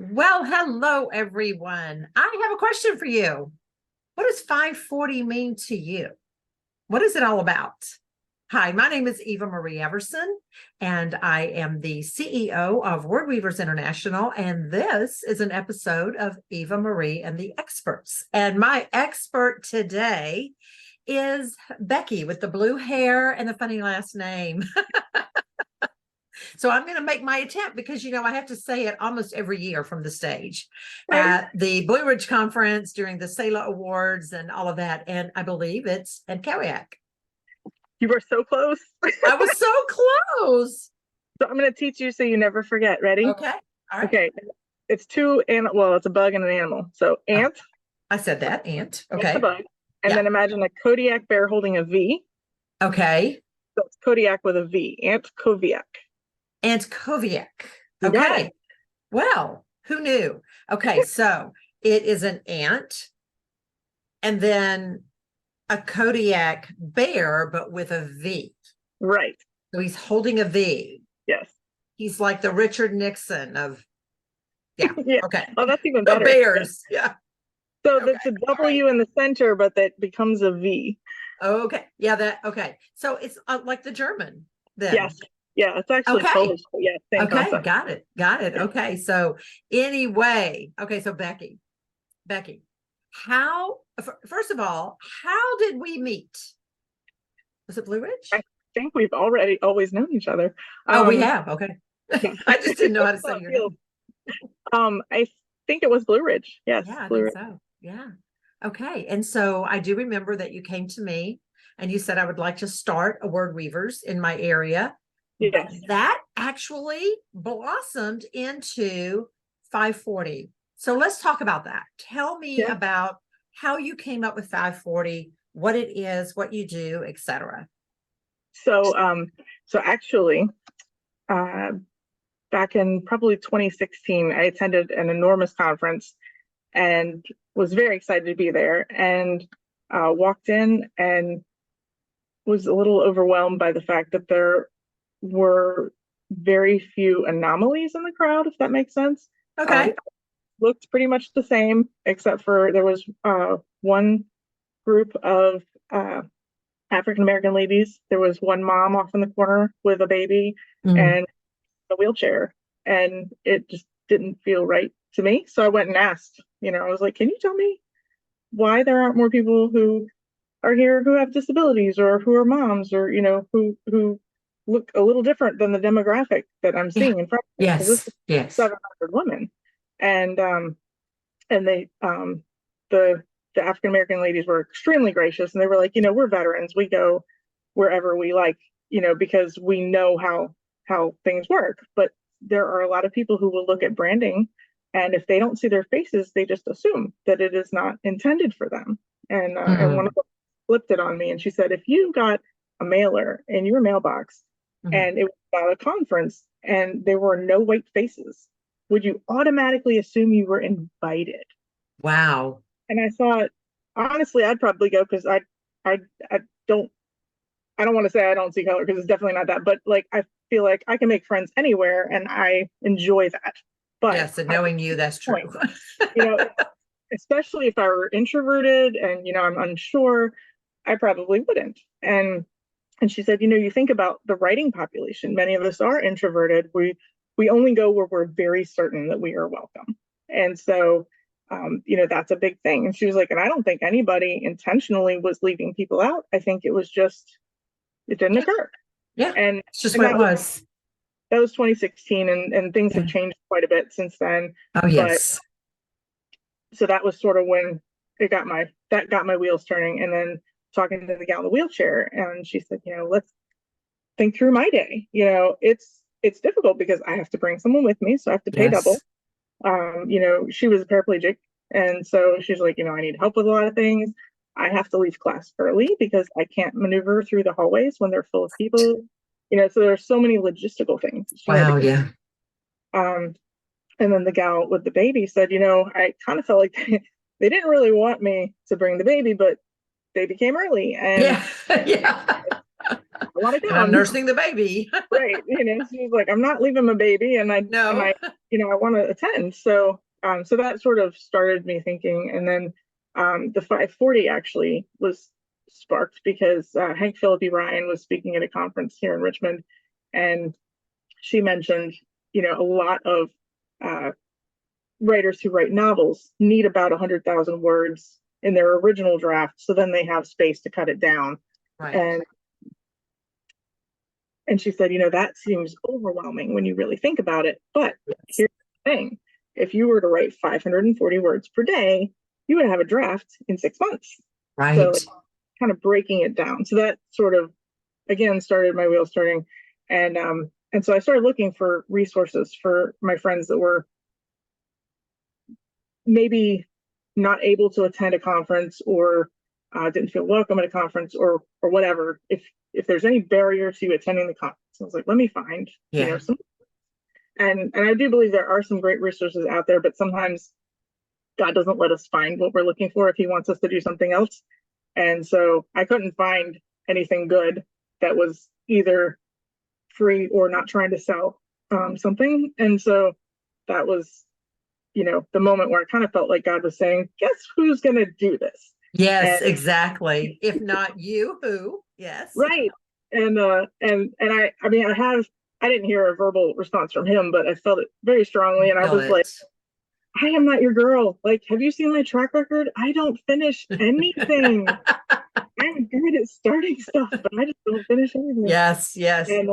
Well, hello, everyone. I have a question for you. What does 540 mean to you? What is it all about? Hi, my name is Eva Marie Everson, and I am the CEO of Word Weavers International. And this is an episode of Eva Marie and the Experts. And my expert today is Becky with the blue hair and the funny last name. So I'm going to make my attempt because, I have to say it almost every year from the stage Right. at the Blue Ridge Conference during the SELA Awards and all of that. And I believe it's Antkowiak. You were so close. I was so close. So I'm going to teach you so you never forget. Ready? Okay. All right. Okay. It's it's a bug and an animal. So ant. I said that. Ant. Ant's a Okay. bug. And Yeah. then imagine a Kodiak bear holding a V. Okay. So it's Kodiak with a V. Antkowiak. Antkowiak. You got Okay. it. Well, who knew? Okay. So it is an ant and then a Kodiak bear, but with a V. Right. So he's holding a V. Yes. He's like the Richard Nixon of, yeah. Yeah. Okay. Oh, that's even The better. Bears. Yeah. So Okay. that's a W in the center, but that becomes a V. Okay. Yeah. Okay. So it's like the German then. Yes. Yeah. It's actually Okay. Polish. But yeah. Same Okay. concept. Got it. Yeah. Okay. So anyway, okay. So Becky, first of all, how did we meet? Was it Blue Ridge? I think we've always known each other. We have. Okay. Yeah. I just didn't know how to say your name. I think it was Blue Ridge. Yes. Yeah, I Blue think Ridge. so. Yeah. Okay. And so I do remember that you came to me and you said I would like to start a Word Weavers in my area. Yes. That actually blossomed into 540. So let's talk about that. Tell me about how you came up with 540, what it is, what you do, etc. So actually, back in probably 2016, I attended an enormous conference and was very excited to be there, and walked in and was a little overwhelmed by the fact that there were very few anomalies in the crowd, if that makes sense. Okay. Looked pretty much the same, except for there was one group of African American ladies. There was one mom off in the corner with a baby and a wheelchair, and it just didn't feel right to me. So I went and asked, I was like, can you tell me why there aren't more people who are here who have disabilities or who are moms or, who look a little different than the demographic that I'm seeing in front of me? Yes. This is Yes. 700 women. And they, the African American ladies were extremely gracious, and they were like, we're veterans. We go wherever we like, because we know how things work. But there are a lot of people who will look at branding, and if they don't see their faces, they just assume that it is not intended for them. And one of them flipped it on me, and she said, if you got a mailer in your mailbox and it was about a conference and there were no white faces, would you automatically assume you were invited? Wow. And I thought, honestly, I'd probably go because I don't want to say I don't see color, because it's definitely not that, but like I feel like I can make friends anywhere and I enjoy that. But yes, and knowing you, that's true. Especially if I were introverted and I'm unsure, I probably wouldn't. And she said, you think about the writing population. Many of us are introverted. We only go where we're very certain that we are welcome. And so, that's a big thing. And she was like, and I don't think anybody intentionally was leaving people out. I think it was just, it didn't occur. Yeah. And it's just what it was. That was 2016, and things have changed quite a bit since then. Oh, yes. So that was sort of when got my wheels turning. And then talking to the gal in the wheelchair, and she said, let's think through my day. It's difficult because I have to bring someone with me, so I have to pay double. She was a paraplegic, and so she's like, I need help with a lot of things. I have to leave class early because I can't maneuver through the hallways when they're full of people. So there's so many logistical things. Wow, yeah. And then the gal with the baby said, I kind of felt like they didn't really want me to bring the baby, but baby came early. And yeah. want to And I'm come. nursing the baby. Right. She's like, I'm not leaving my baby, and No. I want to attend. So that sort of started me thinking. And then the 540 actually was sparked because Hank Philippi Ryan was speaking at a conference here in Richmond, and she mentioned, a lot of uh, writers who write novels need about 100,000 words in their original draft, so then they have space to cut it down. Right. And she said, that seems overwhelming when you really think about it. But here's the thing: if you were to write 540 words per day, you would have a draft in 6 months. Right. So kind of breaking it down. So that sort of, again, started my wheels turning. And so I started looking for resources for my friends that were maybe not able to attend a conference, or didn't feel welcome at a conference, or whatever. If there's any barrier to attending the conference, I was like, let me find some. And I do believe there are some great resources out there, but sometimes God doesn't let us find what we're looking for if He wants us to do something else. And so I couldn't find anything good that was either free or not trying to sell something. And so that was, the moment where I kind of felt like God was saying, guess who's going to do this? Yes, exactly. If not you, who? Yes. Right. And I didn't hear a verbal response from him, but I felt it very strongly. And I was like, I am not your girl. Like, have you seen my track record? I don't finish anything. I'm good at starting stuff, but I just don't finish anything. Yes. And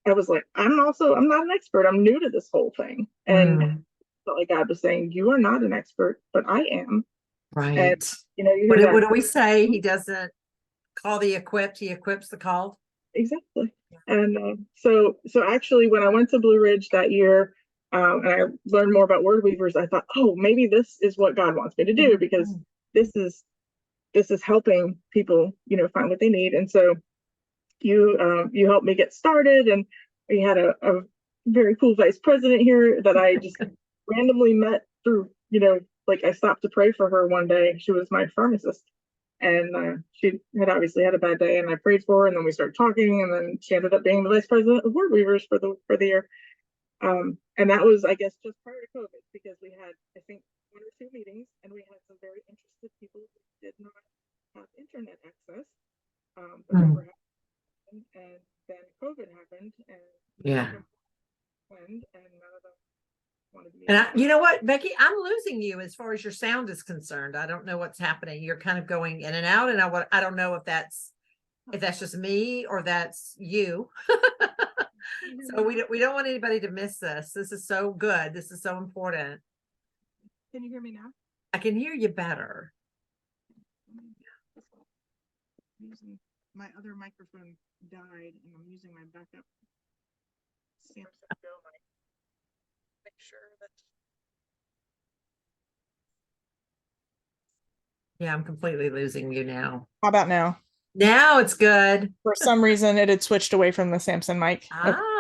I was like, I'm not an expert. I'm new to this whole thing. And I felt like God was saying, you are not an expert, but I am. Right. And, what do we say? He doesn't call the equipped, he equips the called. Exactly. And so actually, when I went to Blue Ridge that year, and I learned more about word weavers, I thought, oh, maybe this is what God wants me to do, because this is helping people, find what they need. And so you helped me get started, and we had a very cool vice president here that I just randomly met through, like I stopped to pray for her one day. She was my pharmacist, and she had obviously had a bad day, and I prayed for her, and then we started talking, and then she ended up being the vice president of Word Weavers for the year. And that was, I guess, just prior to COVID, because we had, I think, 1 or 2 meetings, and we had some very interested people who did not have internet access, but they were having, and then COVID happened, and and none of them wanted to meet. And you know what, Becky, I'm losing you as far as your sound is concerned. I don't know what's happening. You're kind of going in and out, and I don't know if that's just me or that's you. So we don't want anybody to miss this. This is so good. This is so important. Can you hear me now? I can hear you better. My other microphone died, and I'm using my backup Samsung Go mic. Make sure that. Yeah, I'm completely losing you now. How about now? Now it's good. For some reason, it had switched away from the Samsung mic.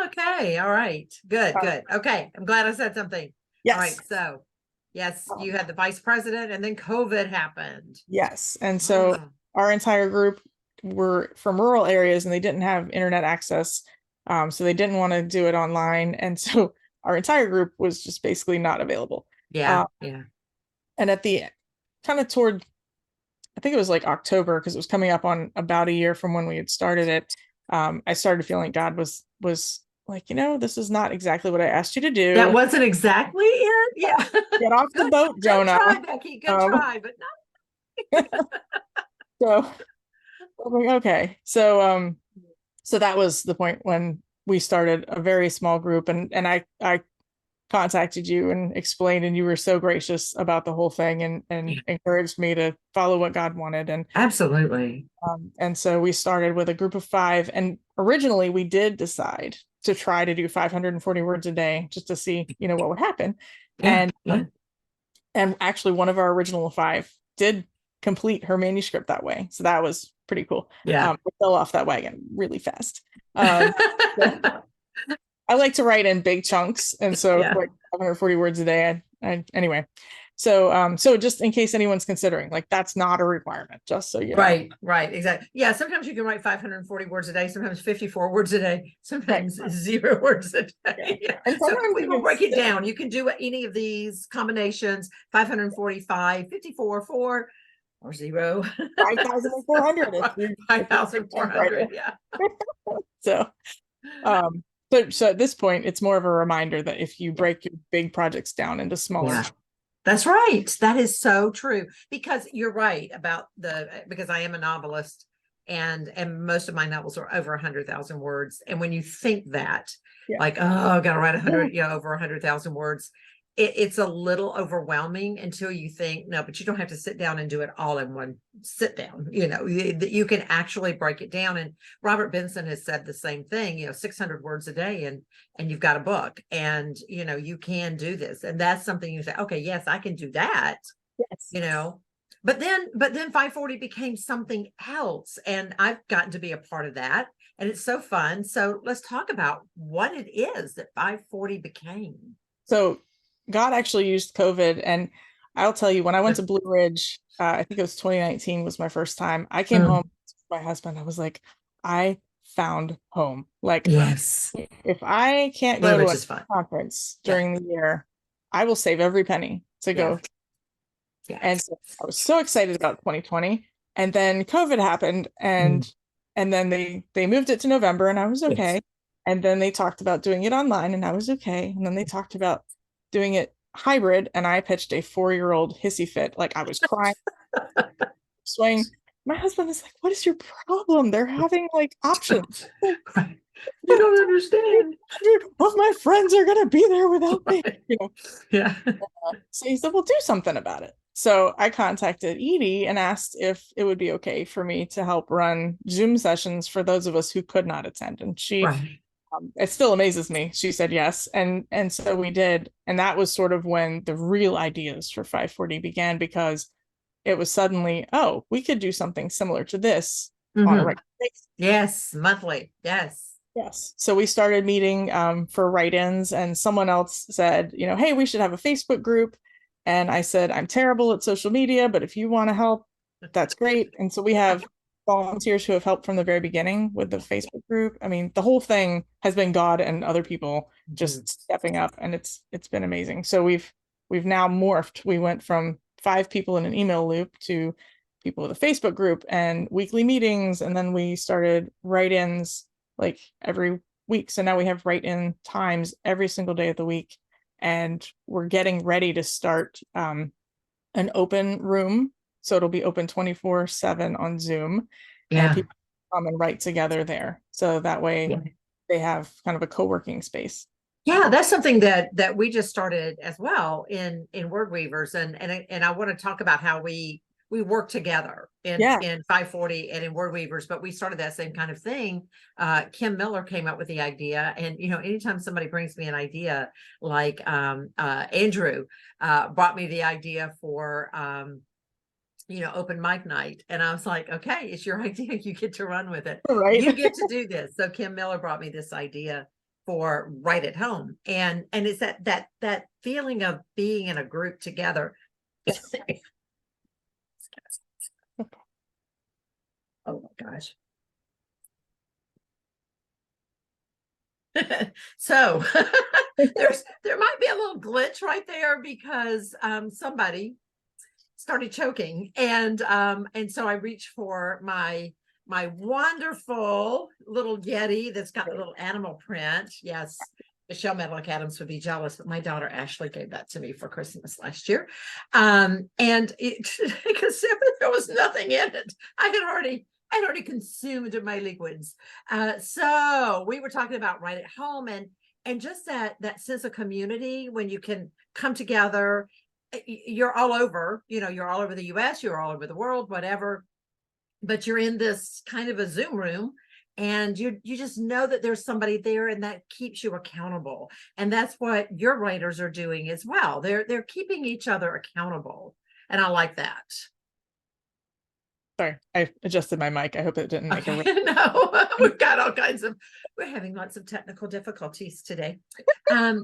Okay. All right. Good. Okay. I'm glad I said something. Yes. All right. So, yes, you had the vice president, and then COVID happened. Yes. And so our entire group were from rural areas, and they didn't have internet access. So they didn't want to do it online. And so our entire group was just basically not available. Yeah. And at the kind of toward, I think it was like October, because it was coming up on about a year from when we had started it. I started feeling God was like, this is not exactly what I asked you to do. That wasn't exactly it. Yeah. Get off the boat, Jonah. Good try, Becky. Good try, but not. So I'm like, okay. So that was the point when we started a very small group, and I contacted you and explained, and you were so gracious about the whole thing, and encouraged me to follow what God wanted. And absolutely. And so we started with a group of 5, and originally we did decide to try to do 540 words a day just to see, what would happen. And actually one of our original 5 did complete her manuscript that way. So that was pretty cool. Yeah. We fell off that wagon really fast. I like to write in big chunks. And so like 540 words a day, anyway. So just in case anyone's considering, like, that's not a requirement, just so you know. Right, exactly. Yeah, sometimes you can write 540 words a day, sometimes 54 words a day, sometimes Right. 0 words a day. Yeah. And So sometimes we you will can break it still- down. You can do any of these combinations: 545, 54, 4, or 0. 5,400 if you 5,400. Yeah. so so at this point it's more of a reminder that if you break your big projects down into smaller Yeah. That's right. That is so true, because you're right about because I am a novelist, and most of my novels are over 100,000 words. And when you think that, Yeah. like, oh, I've got to write 100, over 100,000 words, it's a little overwhelming until you think, no, but you don't have to sit down and do it all in one sit down. You can actually break it down. And Robert Benson has said the same thing, 600 words a day, and you've got a book, and you can do this. And that's something you say, okay, yes, I can do that. Yes. But then 540 became something else, and I've gotten to be a part of that, and it's so fun. So let's talk about what it is that 540 became. So God actually used COVID, and I'll tell you, when I went to Blue Ridge, I think it was 2019 was my first time. I came home to my husband. I was like, I found home. Like, Yes, if I can't Blue go Ridge to is a fun. conference during the year, I will save every penny to go. Yeah. And so I was so excited about 2020, and then COVID happened, and then they moved it to November, and I was okay. Yes. And then they talked about doing it online, and I was okay. And then they talked about doing it hybrid, and I pitched a 4-year-old hissy fit. Like, I was crying, swaying. My husband is like, "What is your problem? They're having like options." Right. You don't understand. Well, my friends are gonna be there without me. Yeah. So he said, "Well, do something about it." So I contacted Edie and asked if it would be okay for me to help run Zoom sessions for those of us who could not attend. And she, Right. it still amazes me. She said yes. And so we did. And that was sort of when the real ideas for 540 began, because it was suddenly, oh, we could do something similar to this on a regular basis. Yes, monthly. Yes. Yes. So we started meeting for write-ins, and someone else said, hey, we should have a Facebook group. And I said, I'm terrible at social media, but if you want to help, that's great. And so we have volunteers who have helped from the very beginning with the Facebook group. I mean, the whole thing has been God and other people just stepping up, and it's been amazing. So we've now morphed. We went from 5 people in an email loop to people with a Facebook group and weekly meetings, and then we started write-ins like every week. So now we have write-in times every single day of the week, and we're getting ready to start an open room. So it'll be open 24/7 on Zoom, and people come and write together there. So that way they have kind of a co-working space. Yeah, that's something that we just started as well in Word Weavers, and I want to talk about how we work together in 540 and in Word Weavers, but we started that same kind of thing. Kim Miller came up with the idea, and anytime somebody brings me an idea, like Andrew brought me the idea for open mic night, and I was like, okay, it's your idea, you get to run with it, right? You get to do this. So Kim Miller brought me this idea for Write at Home, and it's that feeling of being in a group together. Oh my gosh. So there might be a little glitch right there, because somebody started choking, and so I reached for my wonderful little Yeti that's got a little animal print. Yes, Michelle Medlock Adams would be jealous, but my daughter Ashley gave that to me for Christmas last year, and because there was nothing in it. I had already consumed my liquids. So we were talking about Write at Home, and just that sense of community when you can come together. You're all over, you're all over the US, you're all over the world, whatever, but you're in this kind of a Zoom room, and you just know that there's somebody there, and that keeps you accountable. And that's what your writers are doing as well. They're keeping each other accountable, and I like that. Sorry, I adjusted my mic. I hope it didn't make a no. We're having lots of technical difficulties today.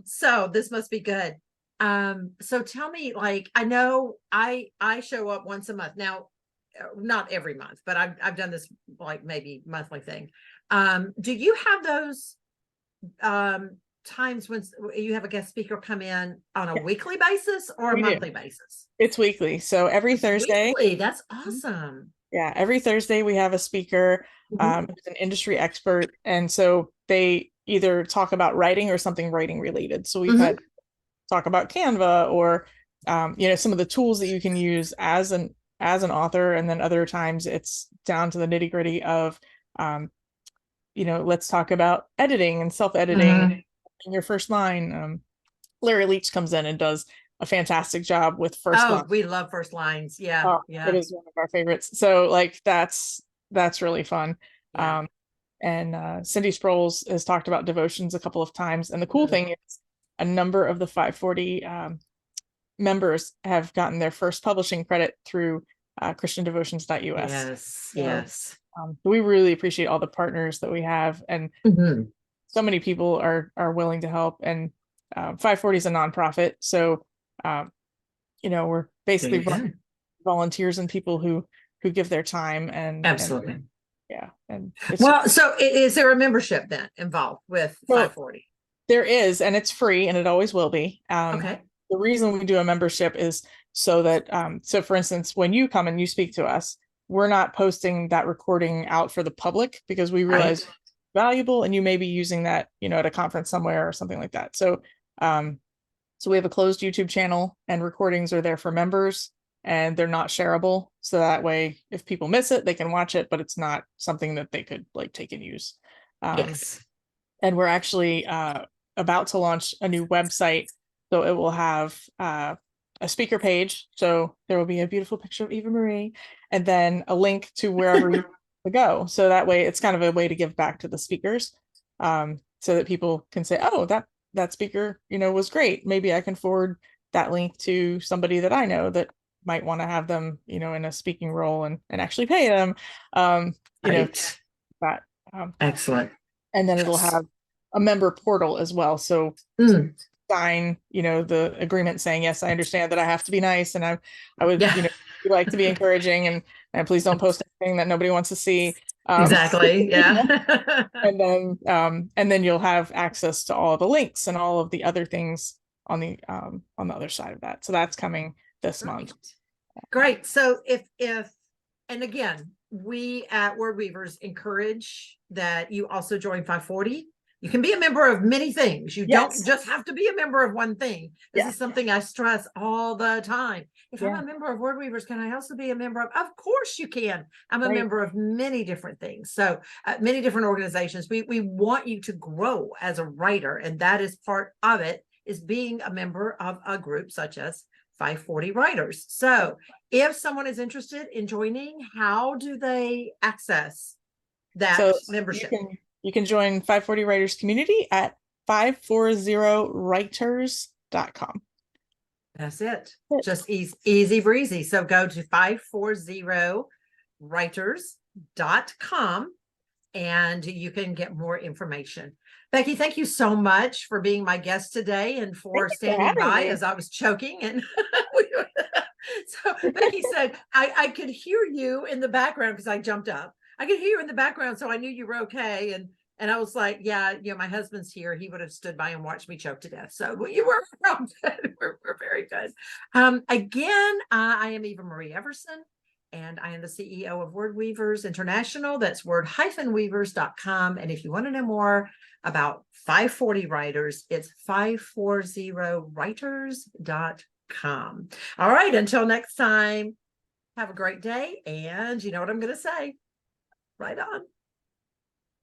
So this must be good. So tell me, like, I know I show up once a month now, not every month, but I've done this like maybe monthly thing. Do you have those times when you have a guest speaker come in on a weekly basis or a We do. monthly basis? It's weekly. So every Thursday. Weekly, that's awesome. Yeah, every Thursday we have a speaker who's an industry expert, and so they either talk about writing or something writing related. So we've had talk about Canva or some of the tools that you can use as an author, and then other times it's down to the nitty gritty of let's talk about editing and self-editing in your first line. Larry Leach comes in and does a fantastic job with first line. We love first lines. Yeah. Oh, yeah. It is one of our favorites. So like that's really fun. Yeah. And Cindy Sproles has talked about devotions a couple of times. And the cool thing is a number of the 540 members have gotten their first publishing credit through christiandevotions.us. Yes. Yes. We really appreciate all the partners that we have, and so many people are willing to help. And 540 is a nonprofit, so we're basically volunteers and people who give their time and absolutely. And well, so is there a membership then involved with 540? There is, and it's free, and it always will be. Okay. The reason we do a membership is so that so for instance, when you come and you speak to us, we're not posting that recording out for the public because we realize it's valuable, and you may be using that at a conference somewhere or something like that. So we have a closed YouTube channel, and recordings are there for members, and they're not shareable. So that way, if people miss it, they can watch it, but it's not something that they could like take and use. Yes. And we're actually about to launch a new website. So it will have a speaker page. So there will be a beautiful picture of Eva Marie, and then a link to wherever you go. So that way, it's kind of a way to give back to the speakers, so that people can say, oh, that speaker, was great. Maybe I can forward that link to somebody that I know that might want to have them, in a speaking role and actually pay them. Excellent. And then it'll have a member portal as well. So sign, the agreement saying, yes, I understand that I have to be nice, and I would, like to be encouraging, and please don't post anything that nobody wants to see. Exactly. Yeah. and then you'll have access to all the links and all of the other things on the other side of that. So that's coming this month. Great. So if and again, we at Word Weavers encourage that you also join 540. You can be a member of many things. You don't just have to be a member of one thing. This is something I stress all the time. If I'm a member of Word Weavers, can I also be a member of course you can. I'm a member of many different things. So many different organizations. We want you to grow as a writer. And that is part of it, is being a member of a group such as 540 Writers. So if someone is interested in joining, how do they access that membership? You can join 540 Writers community at 540writers.com. That's it. Just easy breezy. So go to 540writers.com and you can get more information. Becky, thank you so much for being my guest today and for standing by as I was choking. And so Becky said, I could hear you in the background because I jumped up. I could hear you in the background, so I knew you were okay. And I was like, yeah, my husband's here. He would have stood by and watched me choke to death. So you were good. We're very good. Again, I am Eva Marie Everson, and I am the CEO of Word Weavers International. That's word-weavers.com. And if you want to know more about 540 Writers, it's 540writers.com. All right, until next time, have a great day. And you know what I'm going to say. Right on.